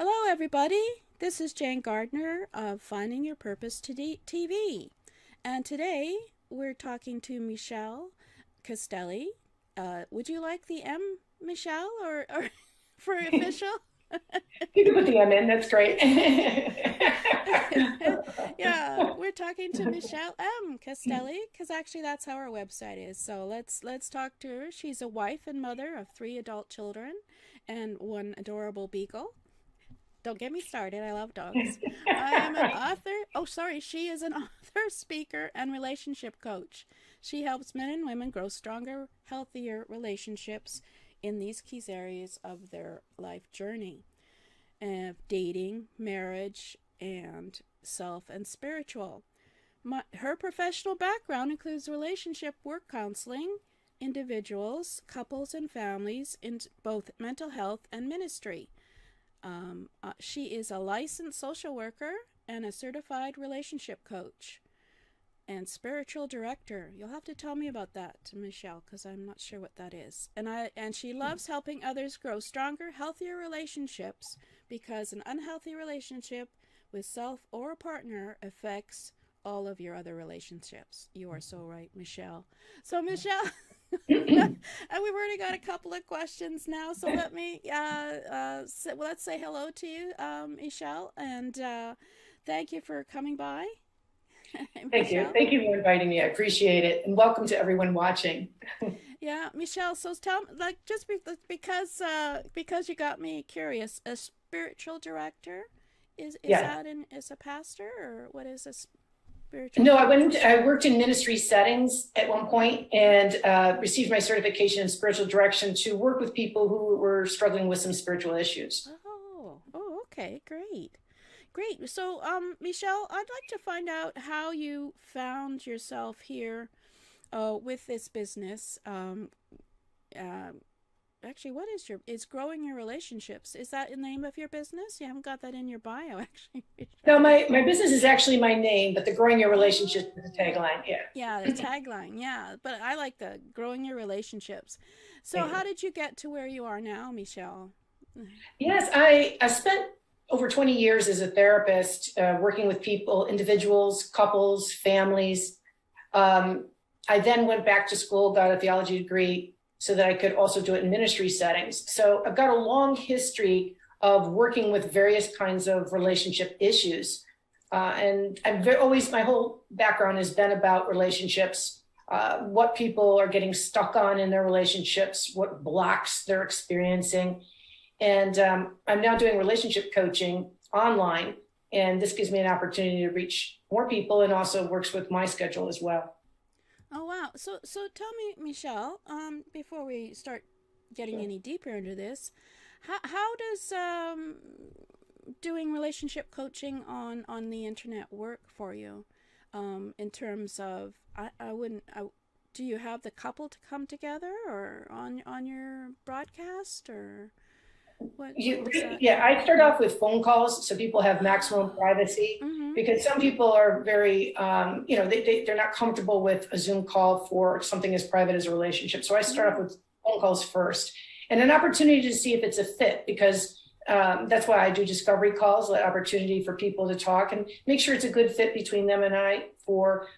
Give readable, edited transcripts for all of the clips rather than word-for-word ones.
Hello, everybody. This is Jane Gardner of Finding Your Purpose TV. And today we're talking to Michelle Castelli. Would you like the M, Michelle, or for official? You can put the M in, that's great. Yeah, we're talking to Michelle M. Castelli because actually that's how our website is. So let's talk to her. She's a wife and mother of 3 adult children and 1 adorable beagle. Don't get me started. I love dogs. I am an author. Oh, sorry. She is an author, speaker, and relationship coach. She helps men and women grow stronger, healthier relationships in these key areas of their life journey: dating, marriage, and self and spiritual. Her professional background includes relationship work counseling, individuals, couples, and families in both mental health and ministry. She is a licensed social worker and a certified relationship coach and spiritual director. You'll have to tell me about that, Michelle, because I'm not sure what that is. And she loves helping others grow stronger, healthier relationships, because an unhealthy relationship with self or a partner affects all of your other relationships. You are so right, Michelle. So, Michelle, and we've already got a couple of questions now, so let's say hello to you, Michelle, and thank you for coming by. Thank you. Thank you for inviting me. I appreciate it. And welcome to everyone watching. Yeah, Michelle, so tell me, like, just because you got me curious, a spiritual director, is that is a pastor, or what is this? No, I worked in ministry settings at one point and received my certification in spiritual direction to work with people who were struggling with some spiritual issues. Oh, okay, great. So, Michelle, I'd like to find out how you found yourself here with this business. Actually, what is growing your relationships? Is that the name of your business? You haven't got that in your bio, actually. No, my business is actually my name, but the growing your relationships is the tagline. Yeah. Yeah, the tagline. Yeah, but I like the growing your relationships. So how did you get to where you are now, Michelle? Yes, I spent over 20 years as a therapist, working with people, individuals, couples, families. I then went back to school, got a theology degree, so that I could also do it in ministry settings. So I've got a long history of working with various kinds of relationship issues. And my whole background has been about relationships, what people are getting stuck on in their relationships, what blocks they're experiencing. And I'm now doing relationship coaching online, and this gives me an opportunity to reach more people and also works with my schedule as well. Oh, wow. So tell me, Michelle, before we start getting any deeper into this, how does doing relationship coaching on the internet work for you? In terms of, do you have the couple to come together or on your broadcast, or I start off with phone calls so people have maximum privacy, because some people are very, they're not comfortable with a Zoom call for something as private as a relationship. So I start off with phone calls first, and an opportunity to see if it's a fit, because that's why I do discovery calls, an opportunity for people to talk and make sure it's a good fit between them and I for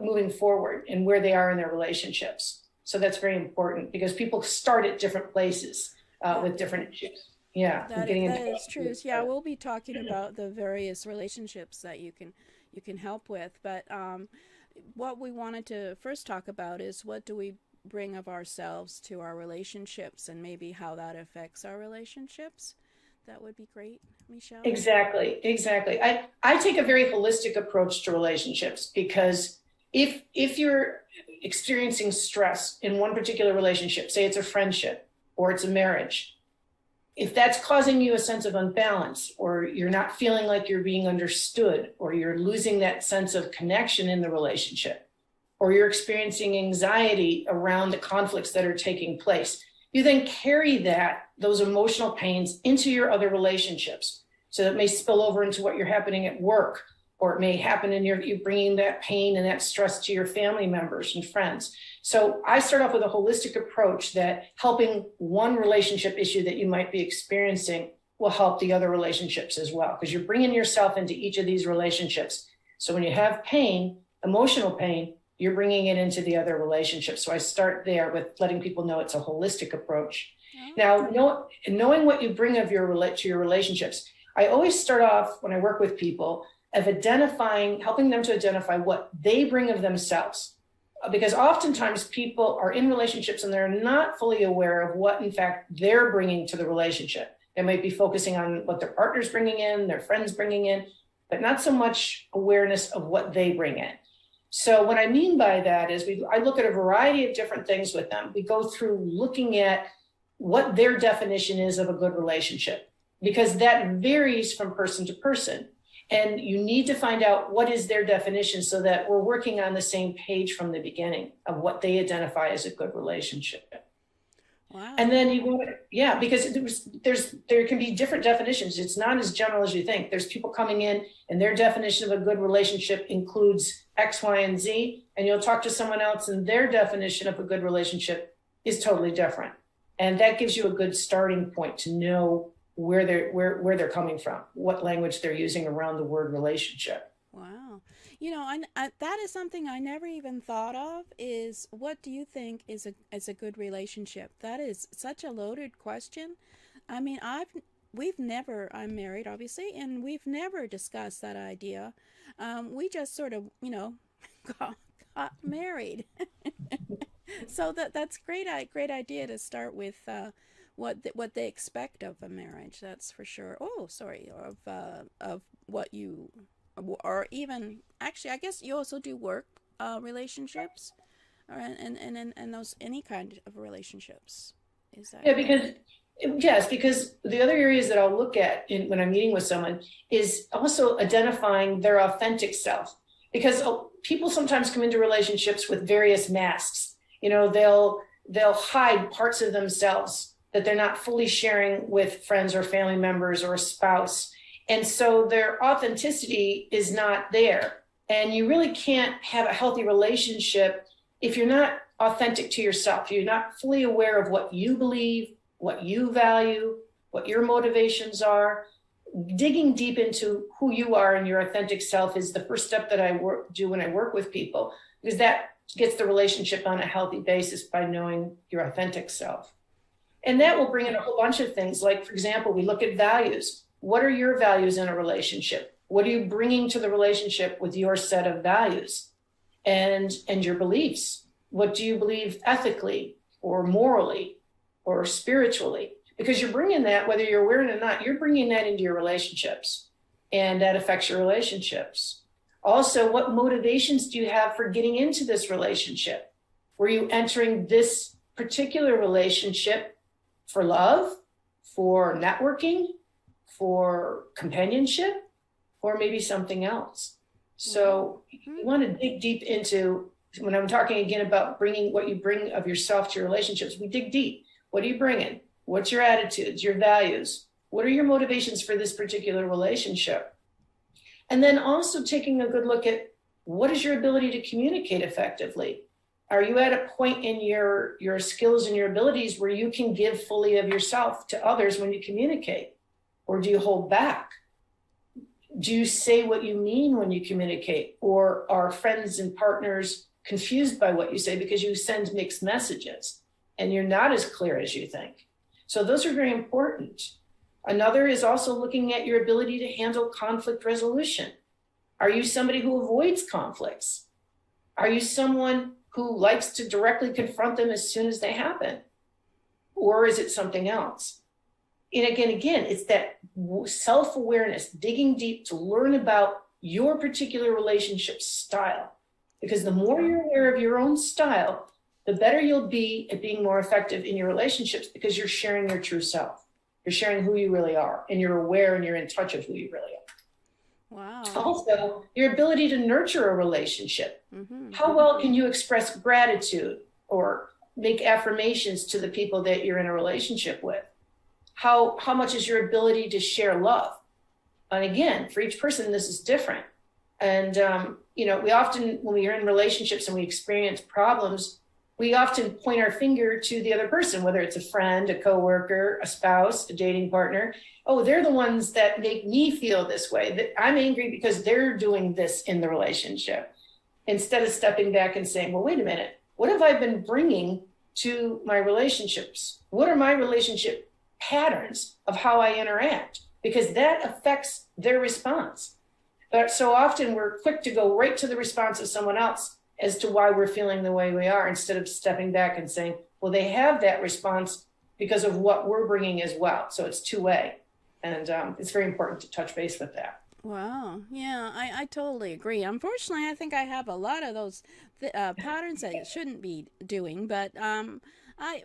moving forward and where they are in their relationships. So that's very important, because people start at different places with different issues. Yeah, that is true. Yeah, we'll be talking about the various relationships that you can help with. But what we wanted to first talk about is, what do we bring of ourselves to our relationships, and maybe how that affects our relationships. That would be great, Michelle. Exactly. I take a very holistic approach to relationships, because if you're experiencing stress in one particular relationship, say it's a friendship or it's a marriage, if that's causing you a sense of unbalance, or you're not feeling like you're being understood, or you're losing that sense of connection in the relationship, or you're experiencing anxiety around the conflicts that are taking place, you then carry those emotional pains into your other relationships. So that may spill over into what you're happening at work, or it may happen in you bringing that pain and that stress to your family members and friends. So I start off with a holistic approach that helping one relationship issue that you might be experiencing will help the other relationships as well, because you're bringing yourself into each of these relationships. So when you have pain, emotional pain, you're bringing it into the other relationships. So I start there with letting people know it's a holistic approach. Now, knowing what you bring to your relationships, I always start off when I work with people of helping them to identify what they bring of themselves. Because oftentimes people are in relationships and they're not fully aware of what, in fact, they're bringing to the relationship. They might be focusing on what their partner's bringing in, their friends bringing in, but not so much awareness of what they bring in. So what I mean by that is I look at a variety of different things with them. We go through looking at what their definition is of a good relationship, because that varies from person to person. And you need to find out what is their definition so that we're working on the same page from the beginning of what they identify as a good relationship. Wow. And then because there can be different definitions. It's not as general as you think. There's people coming in and their definition of a good relationship includes X, Y, and Z. And you'll talk to someone else and their definition of a good relationship is totally different. And that gives you a good starting point to know where they're coming from, what language they're using around the word relationship. Wow. That is something I never even thought of, is what do you think is a good relationship? That is such a loaded question. I mean, I'm married, obviously, and we've never discussed that idea. We just sort of, got married. So that's great idea to start with what they expect of a marriage. That's for sure. Oh, sorry, of what you, or even actually, I guess you also do work relationships, or and those any kind of relationships. Is that because the other areas that I'll look at when I'm meeting with someone is also identifying their authentic self, because people sometimes come into relationships with various masks. They'll hide parts of themselves that they're not fully sharing with friends or family members or a spouse. And so their authenticity is not there. And you really can't have a healthy relationship if you're not authentic to yourself. You're not fully aware of what you believe, what you value, what your motivations are. Digging deep into who you are and your authentic self is the first step that I do when I work with people, because that gets the relationship on a healthy basis by knowing your authentic self. And that will bring in a whole bunch of things. Like, for example, we look at values. What are your values in a relationship? What are you bringing to the relationship with your set of values and your beliefs? What do you believe ethically or morally or spiritually? Because you're bringing that, whether you're aware of it or not, you're bringing that into your relationships, and that affects your relationships. Also, what motivations do you have for getting into this relationship? Were you entering this particular relationship for love, for networking, for companionship, or maybe something else? So you want to dig deep into, when I'm talking again about bringing what you bring of yourself to your relationships, we dig deep. What are you bringing? What's your attitudes, your values? What are your motivations for this particular relationship? And then also taking a good look at what is your ability to communicate effectively? Are you at a point in your skills and your abilities where you can give fully of yourself to others when you communicate? Or do you hold back? Do you say what you mean when you communicate? Or are friends and partners confused by what you say because you send mixed messages and you're not as clear as you think? So those are very important. Another is also looking at your ability to handle conflict resolution. Are you somebody who avoids conflicts? Are you someone who likes to directly confront them as soon as they happen? Or is it something else? And again, it's that self-awareness, digging deep to learn about your particular relationship style. Because the more you're aware of your own style, the better you'll be at being more effective in your relationships, because you're sharing your true self. You're sharing who you really are, and you're aware and you're in touch of who you really are. Wow. Also, your ability to nurture a relationship. How well can you express gratitude or make affirmations to the people that you're in a relationship with? How much is your ability to share love? And again, for each person, this is different. And, we often, when we are in relationships and we experience problems, we often point our finger to the other person, whether it's a friend, a coworker, a spouse, a dating partner. Oh, they're the ones that make me feel this way, that I'm angry because they're doing this in the relationship. Instead of stepping back and saying, well, wait a minute, what have I been bringing to my relationships? What are my relationship patterns of how I interact? Because that affects their response. But so often we're quick to go right to the response of someone else as to why we're feeling the way we are, instead of stepping back and saying, well, they have that response because of what we're bringing as well. So it's two-way. And it's very important to touch base with that. Wow. Yeah, I totally agree. Unfortunately, I think I have a lot of those patterns that I shouldn't be doing, but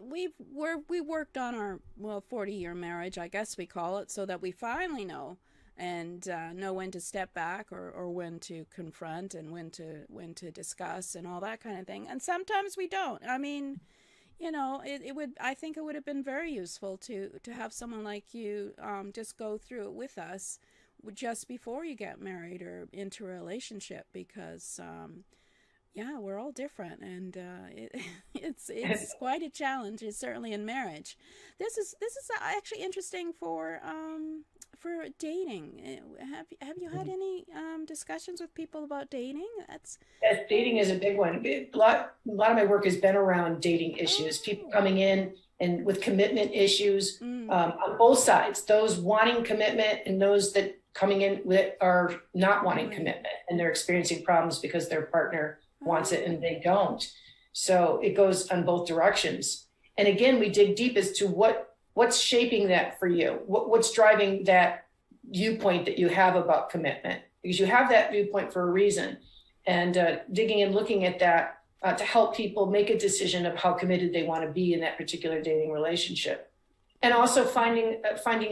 we worked on our 40-year marriage, I guess we call it, so that we finally know and know when to step back or when to confront and when to discuss and all that kind of thing. And sometimes we don't. I mean, I think it would have been very useful to have someone like you just go through it with us just before you get married or into a relationship, because we're all different, and it's quite a challenge. It's certainly in marriage. This is actually interesting for dating. Have you had any discussions with people about dating? Yes, dating is a big one. A lot of my work has been around dating issues. People coming in and with commitment issues on both sides. Those wanting commitment and those that coming in with are not wanting commitment, and they're experiencing problems because their partner wants it and they don't. So it goes on both directions. And again, we dig deep as to what's shaping that for you. What's driving that viewpoint that you have about commitment? Because you have that viewpoint for a reason. And digging and looking at that to help people make a decision of how committed they want to be in that particular dating relationship. And also finding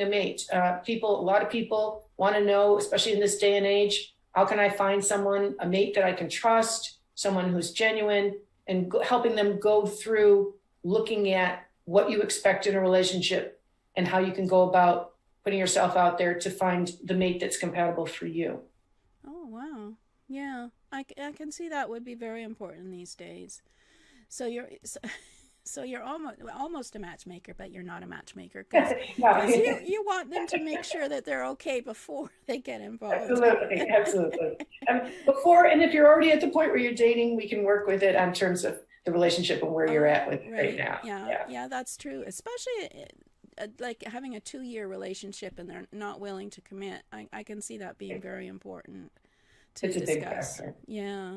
a mate. A lot of people want to know, especially in this day and age, how can I find a mate that I can trust, someone who's genuine, and helping them go through looking at what you expect in a relationship and how you can go about putting yourself out there to find the mate that's compatible for you. Oh, wow. Yeah, I can see that would be very important these days. So you're almost a matchmaker, but you're not a matchmaker, because you want them to make sure that they're okay before they get involved. Absolutely. Before, and if you're already at the point where you're dating, we can work with it on terms of the relationship and where you're at with right now. Yeah, that's true. Especially like having a 2-year relationship and they're not willing to commit. I can see that being very important to discuss. It's a big factor. Yeah.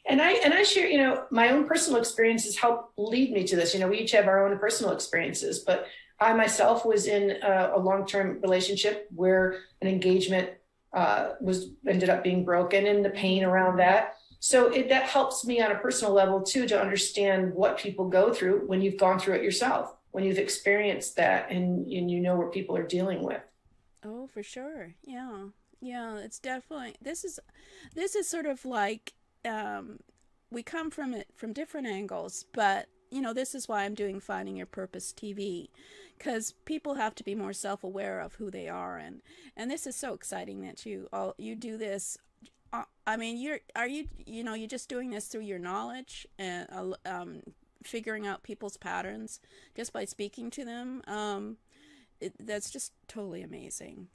And I share, my own personal experiences help lead me to this. We each have our own personal experiences, but I myself was in a long-term relationship where an engagement ended up being broken, and the pain around that. So that helps me on a personal level too, to understand what people go through when you've gone through it yourself, when you've experienced that and you know what people are dealing with. Oh, for sure. Yeah, it's definitely, this is sort of like, we come from it from different angles, but this is why I'm doing Finding Your Purpose TV, because people have to be more self-aware of who they are, and this is so exciting that you do this. I mean, you're just doing this through your knowledge and figuring out people's patterns just by speaking to them. That's just totally amazing.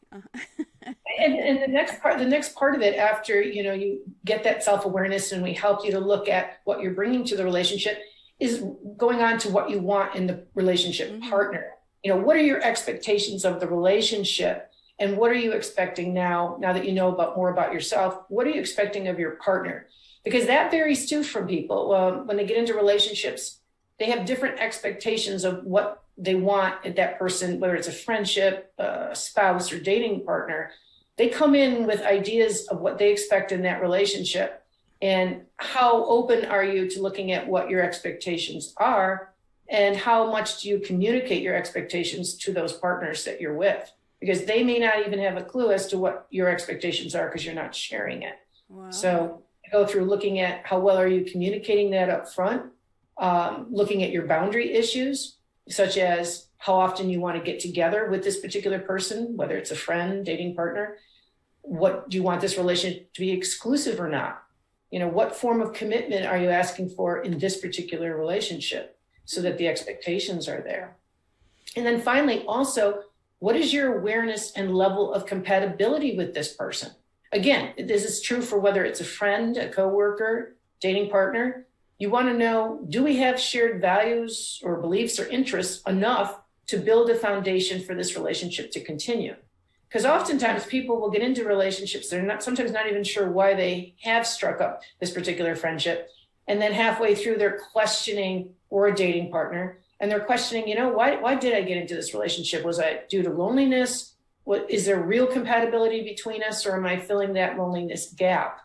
And the next part of it, after you get that self-awareness and we help you to look at what you're bringing to the relationship, is going on to what you want in the relationship partner. What are your expectations of the relationship? And what are you expecting now that you know more about yourself? What are you expecting of your partner? Because that varies too from people. When they get into relationships, they have different expectations of what they want in that person, whether it's a friendship, a spouse, or dating partner. They come in with ideas of what they expect in that relationship. And how open are you to looking at what your expectations are? And how much do you communicate your expectations to those partners that you're with? Because they may not even have a clue as to what your expectations are because you're not sharing it. Wow. So go through looking at how well are you communicating that up front, looking at your boundary issues, such as how often you want to get together with this particular person, whether it's a friend, dating partner. What do you want this relationship to be exclusive or not? what form of commitment are you asking for in this particular relationship so that the expectations are there? And then finally, also, what is your awareness and level of compatibility with this person? Again, this is true for whether it's a friend, a coworker, dating partner. You want to know, do we have shared values or beliefs or interests enough to build a foundation for this relationship to continue? Because oftentimes people will get into relationships, they're sometimes not even sure why they have struck up this particular friendship. And then halfway through, they're questioning, or a dating partner, and they're questioning, why did I get into this relationship? Was I due to loneliness? Is there real compatibility between us, or am I filling that loneliness gap?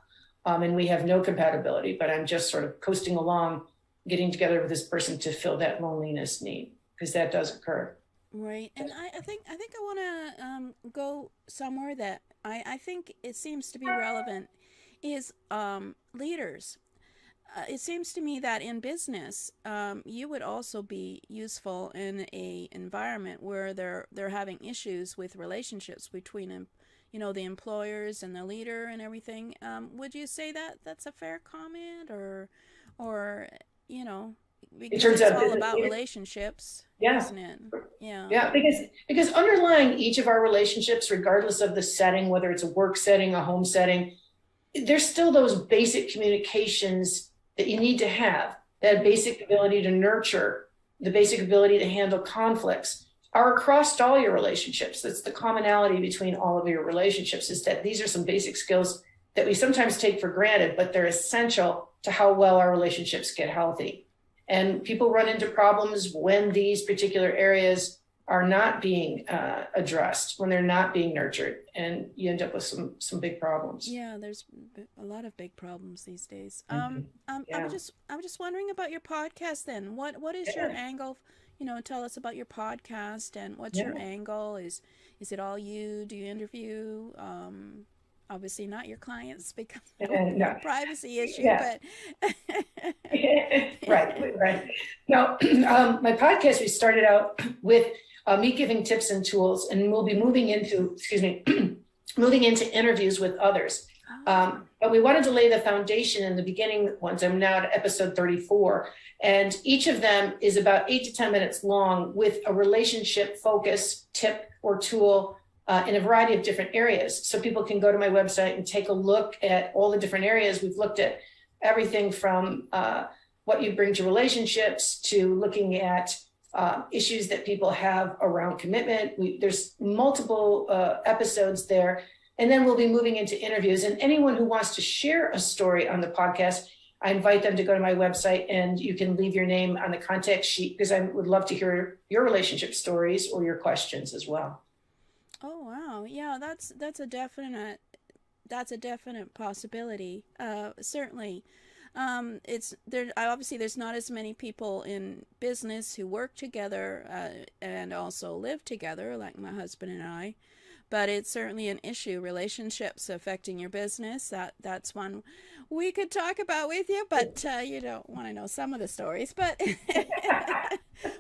And we have no compatibility, but I'm just sort of coasting along, getting together with this person to fill that loneliness need, because that does occur. Right, and I think I want to go somewhere that I think it seems to be relevant is leaders. It seems to me that in business, you would also be useful in a environment where they're having issues with relationships between the employers and the leader and everything. Would you say that that's a fair comment, or It because turns it's out all that about relationships, yeah, isn't it? Yeah. yeah, because underlying each of our relationships, regardless of the setting, whether it's a work setting, a home setting, there's still those basic communications that you need to have, that basic ability to nurture, the basic ability to handle conflicts are across all your relationships. That's the commonality between all of your relationships, is that these are some basic skills that we sometimes take for granted, but they're essential to how well our relationships get healthy. And people run into problems when these particular areas are not being addressed, when they're not being nurtured, and you end up with some big problems. Yeah, there's a lot of big problems these days. Yeah. I was just wondering about your podcast then. What is your angle? Tell us about your podcast and what's your angle? Is it all you? Do you interview? Obviously not your clients because No. privacy issue, Yeah. but Right. No, my podcast, we started out with me giving tips and tools, and we'll be moving into, moving into interviews with others. But we wanted to lay the foundation in the beginning ones. I'm now at episode 34, and each of them is about 8 to 10 minutes long with a relationship focus tip or tool in a variety of different areas. So people can go to my website and take a look at all the different areas. We've looked at everything from what you bring to relationships to looking at issues that people have around commitment. There's multiple episodes there. And then we'll be moving into interviews. And anyone who wants to share a story on the podcast, I invite them to go to my website, and you can leave your name on the contact sheet, because I would love to hear your relationship stories or your questions as well. Oh wow, yeah, that's a definite possibility. Certainly. It's there. Obviously, there's not as many people in business who work together and also live together, like my husband and I. But it's certainly an issue. Relationships affecting your business. That's one we could talk about with you, but you don't want to know some of the stories. But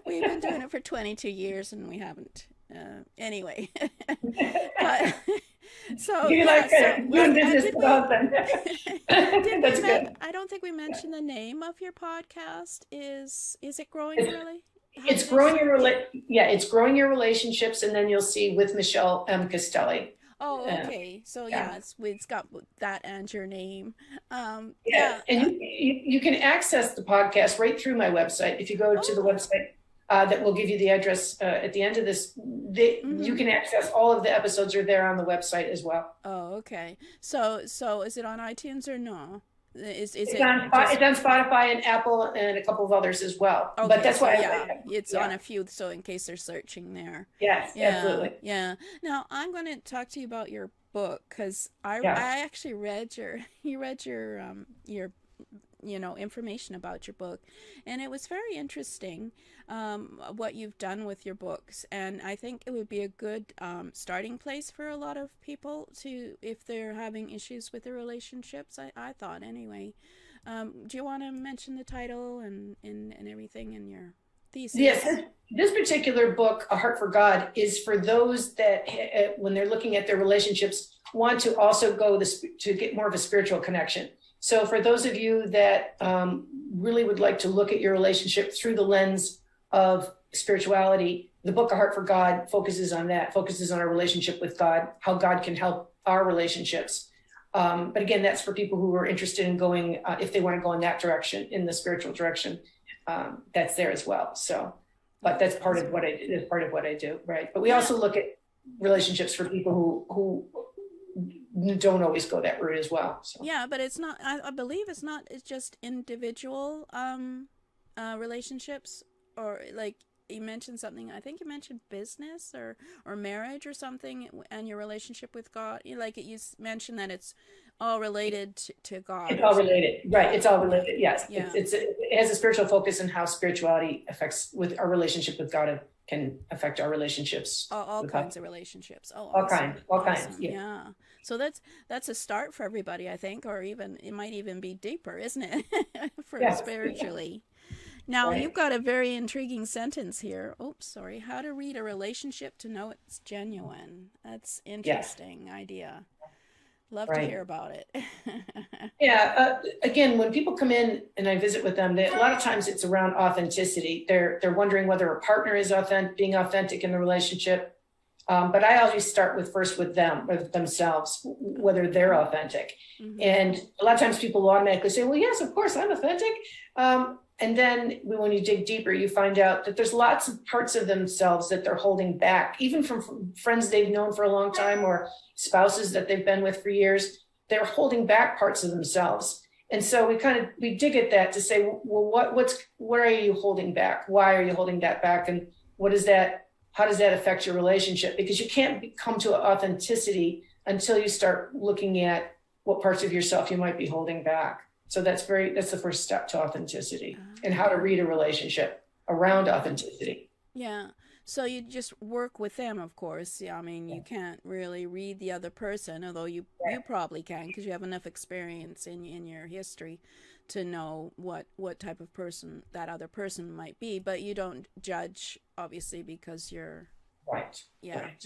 we've been doing it for 22 years, and we haven't. Anyway, but, so you yeah, like doing business did with husband. That's good. I don't think we mentioned the name of your podcast. Is it growing really? It's growing it's growing your relationships, and then you'll see with Michelle M Castelli. Oh, okay. So yeah, it's got that and your name. And you can access the podcast right through my website. If you go to the website that will give you the address at the end of this, you can access all of the episodes are there on the website as well. Oh, okay. So is it on iTunes or no? It's on Spotify and Apple and a couple of others as well. Okay, but that's why it's on a few, so in case they're searching there. Yes, absolutely. Yeah. Now I'm going to talk to you about your book, because I actually read your information about your book, and it was very interesting what you've done with your books, and I think it would be a good starting place for a lot of people if they're having issues with their relationships. I thought anyway. Do you want to mention the title and everything in your thesis? Yes, this particular book, A Heart for God, is for those that when they're looking at their relationships want to also go to get more of a spiritual connection. So for those of you that really would like to look at your relationship through the lens of spirituality, the book A Heart for God focuses on that, focuses on our relationship with God, how God can help our relationships. But again, that's for people who are interested in going, if they want to go in that direction, in the spiritual direction, that's there as well. So, but that's part of what I do, right? But we also look at relationships for people who don't always go that route as well. So. Yeah, but it's not, I believe it's not, it's just individual relationships, or like you mentioned something, I think you mentioned business or marriage or something, and your relationship with God. Like you mentioned that it's all related to God. It's all related, right? It's all related. Yes, yeah. It has a spiritual focus in how spirituality affects with our relationship with God, can affect our relationships. All kinds of relationships. Oh, all awesome. kinds. Yeah. So that's a start for everybody, I think, or even it might even be deeper, isn't it? For spiritually. Now, you've got a very intriguing sentence here. Oops, sorry. How to read a relationship to know it's genuine. That's interesting idea. Love to hear about it. Again, when people come in and I visit with them, a lot of times it's around authenticity. They're wondering whether a partner is being authentic in the relationship. But I always start first with themselves, whether they're authentic. Mm-hmm. And a lot of times people automatically say, well, yes, of course, I'm authentic. And then when you dig deeper, you find out that there's lots of parts of themselves that they're holding back, even from friends they've known for a long time or spouses that they've been with for years. They're holding back parts of themselves. And so we dig at that to say, well, what are you holding back? Why are you holding that back? And how does that affect your relationship? Because you can't come to authenticity until you start looking at what parts of yourself you might be holding back. So that's the first step to authenticity and how to read a relationship around authenticity. Yeah. So you just work with them, of course. Yeah, I mean, you can't really read the other person, although you probably can, because you have enough experience in your history to know what type of person that other person might be. But you don't judge, obviously, because you're right. Yeah, right.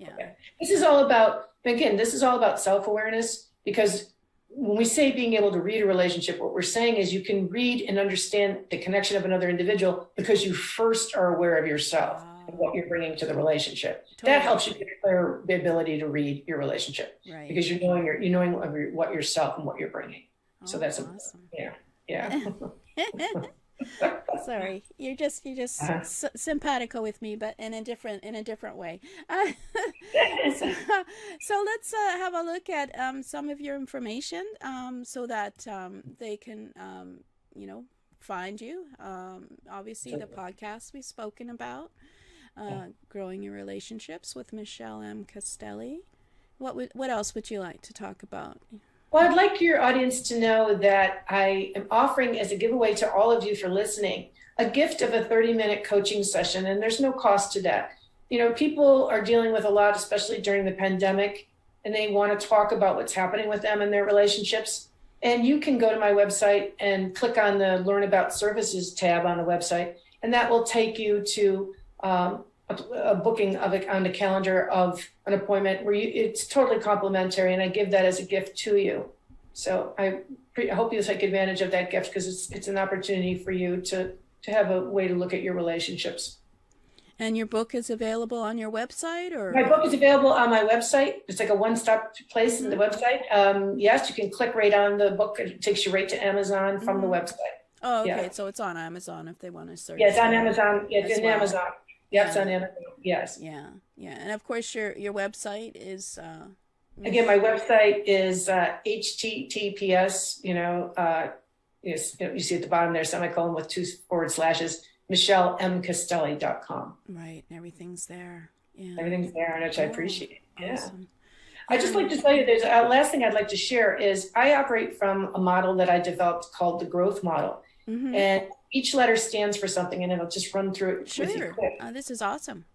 yeah. Okay. This is all about self-awareness, because when we say being able to read a relationship, what we're saying is you can read and understand the connection of another individual because you first are aware of yourself and what you're bringing to the relationship. Totally. That helps you get the ability to read your relationship, right? Because you're knowing what yourself and what you're bringing. So that's awesome. Yeah. Sorry, you're just simpatico with me, but in a different way. So let's have a look at some of your information, so that they can find you. Obviously, the podcast we've spoken about, growing your relationships with Michelle M Castelli. What else would you like to talk about? Well, I'd like your audience to know that I am offering as a giveaway to all of you for listening, a gift of a 30-minute coaching session, and there's no cost to that. People are dealing with a lot, especially during the pandemic, and they want to talk about what's happening with them and their relationships. And you can go to my website and click on the Learn About Services tab on the website, and that will take you to a booking of it on the calendar of an appointment where it's totally complimentary, and I give that as a gift to you. So I hope you take advantage of that gift, because it's an opportunity for you to have a way to look at your relationships. And your book is available on your website, or? My book is available on my website. It's like a one-stop place in the website. Yes, you can click right on the book. It takes you right to Amazon from the website. Oh, okay. Yeah. So it's on Amazon if they want to search. Yeah, it's on Amazon. Yeah, it's in Amazon. Yes, on Amazon. Yes. Yeah. And of course, your website is. Again, my website is https. You see at the bottom there, semicolon with 2 forward slashes. MichelleMCastelli.com. Right, everything's there. Yeah, everything's there, which I appreciate. Awesome. I just like to tell you, there's a last thing I'd like to share is I operate from a model that I developed called the growth model. Mm-hmm. And each letter stands for something, and I'll just run through it with you quick. This is awesome.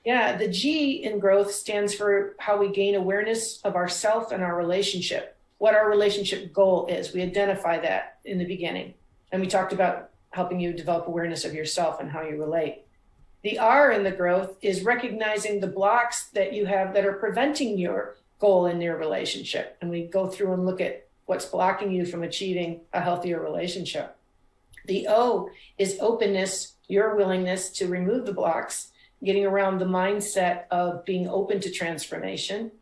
Yeah, the G in growth stands for how we gain awareness of ourself and our relationship, what our relationship goal is. We identify that in the beginning. And we talked about helping you develop awareness of yourself and how you relate. The R in the growth is recognizing the blocks that you have that are preventing your goal in your relationship. And we go through and look at what's blocking you from achieving a healthier relationship. The O is openness, your willingness to remove the blocks, getting around the mindset of being open to transformation.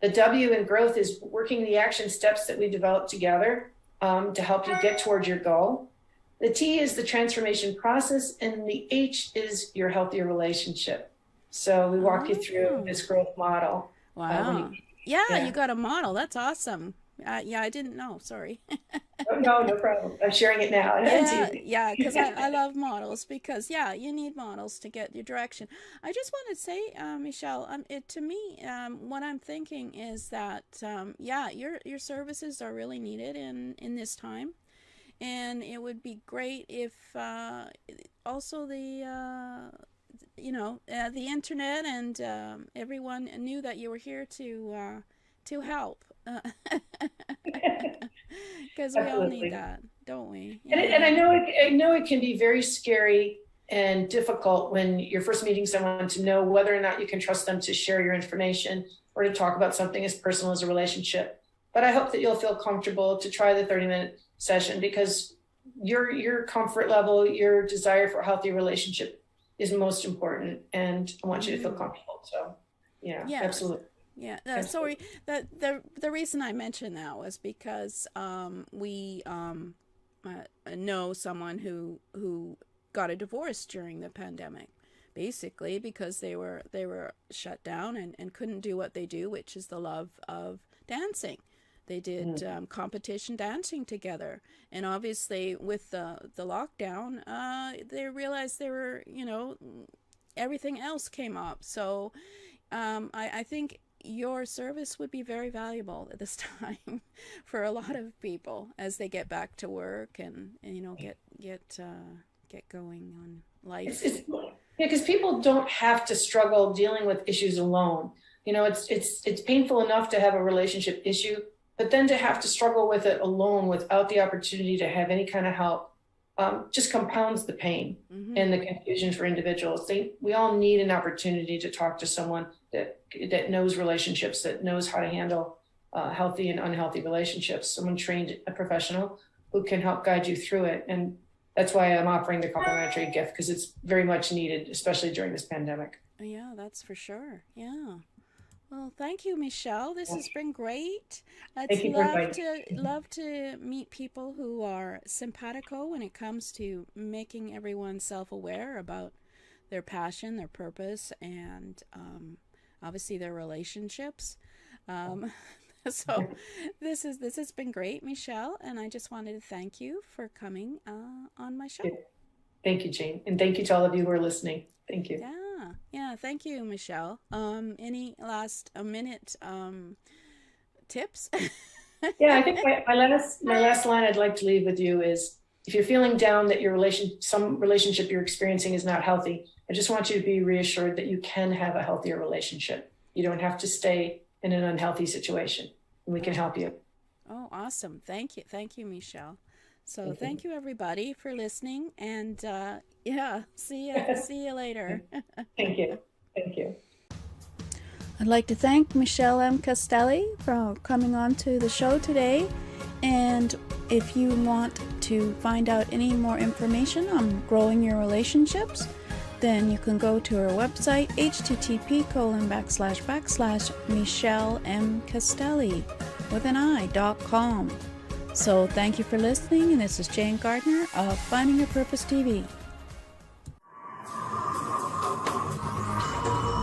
The W in growth is working the action steps that we developed together to help you get towards your goal. The T is the transformation process, and the H is your healthier relationship. So we walk you through this growth model. Wow. You got a model. That's awesome. Yeah, I didn't know. Sorry. No problem. I'm sharing it now. Yeah, because I love models because, you need models to get your direction. I just want to say, Michelle, to me, what I'm thinking is that, your services are really needed in this time. And it would be great if also the internet and everyone knew that you were here to help. Because we all need that, don't we? Yeah. And I know it can be very scary and difficult when you're first meeting someone to know whether or not you can trust them to share your information or to talk about something as personal as a relationship. But I hope that you'll feel comfortable to try the 30-minute session, because your comfort level, your desire for a healthy relationship is most important, and I want you to feel comfortable. So absolutely. Yeah, sorry. The reason I mentioned that was because we know someone who got a divorce during the pandemic, basically because they were shut down and couldn't do what they do, which is the love of dancing. They did competition dancing together, and obviously with the lockdown, they realized they were, everything else came up. So I think your service would be very valuable at this time for a lot of people as they get back to work and get going on life. Because people don't have to struggle dealing with issues alone. It's painful enough to have a relationship issue, but then to have to struggle with it alone without the opportunity to have any kind of help just compounds the pain and the confusion for individuals. We all need an opportunity to talk to someone that knows relationships, that knows how to handle healthy and unhealthy relationships, someone trained, a professional who can help guide you through it. And that's why I'm offering the complimentary gift, because it's very much needed, especially during this pandemic. Yeah, that's for sure. Yeah. Well, thank you, Michelle. This has been great. I'd love to meet people who are simpatico when it comes to making everyone self-aware about their passion, their purpose, and obviously their relationships. So this has been great, Michelle, and I just wanted to thank you for coming on my show. Thank you, Jane, and thank you to all of you who are listening. Thank you. Yeah, thank you, Michelle. Any last minute tips? I think my last line I'd like to leave with you is, if you're feeling down that some relationship you're experiencing is not healthy, I just want you to be reassured that you can have a healthier relationship. You don't have to stay in an unhealthy situation, and we can help you. Oh, awesome. Thank you, Michelle. So thank you everybody for listening, and see you later. Thank you. I'd like to thank Michelle M Castelli for coming on to the show today. And if you want to find out any more information on growing your relationships, then you can go to our website, http://MichelleMcastelli.com. So thank you for listening, and this is Jane Gardner of Finding Your Purpose TV.